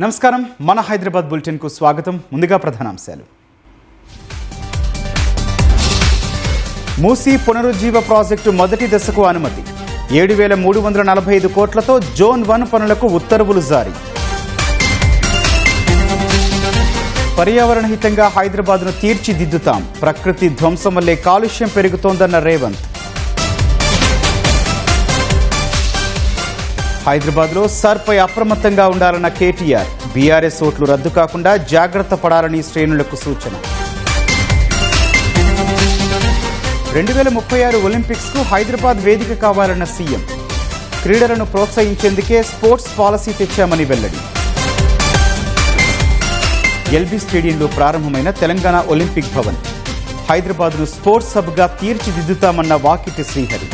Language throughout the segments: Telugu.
నమస్కారం మన హైదరాబాద్ బులెటిన్ కు స్వాగతం. ముందుగా ప్రధానాంశాలు. మూసీ పునరుజ్జీవ ప్రాజెక్టు మొదటి దశకు అనుమతి. 7,345 కోట్లతో జోన్ 1 పనులకు ఉత్తర్వులు జారీ. పర్యావరణ హితంగా హైదరాబాద్ను తీర్చిదిద్దుతాం. ప్రకృతి ధ్వంసం వల్లే కాలుష్యం పెరుగుతోందన్న రేవంత్. హైదరాబాద్లో సర్పై అప్రమత్తంగా ఉండాలన్న కేటీఆర్. బీఆర్ఎస్ ఓట్లు రద్దు కాకుండా జాగ్రత్త పడాలని శ్రేణులకు సూచన. 2036 ఒలింపిక్స్కు హైదరాబాద్ వేదిక కావాలన్న సీఎం. క్రీడలను ప్రోత్సహించేందుకే స్పోర్ట్స్ పాలసీ తెచ్చామని వెల్లడి. ఎల్బీ స్టేడియంలో ప్రారంభమైన తెలంగాణ ఒలింపిక్ భవన్. హైదరాబాద్ను స్పోర్ట్స్ హబ్గా తీర్చిదిద్దుతామన్న వాకిటి శ్రీహరి.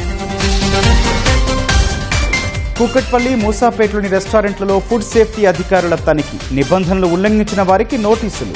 కూకట్పల్లి, మూసాపేటలోని రెస్టారెంట్లలో ఫుడ్ సేఫ్టీ అధికారుల తనిఖీ. నిబంధనలు ఉల్లంఘించిన వారికి నోటీసులు.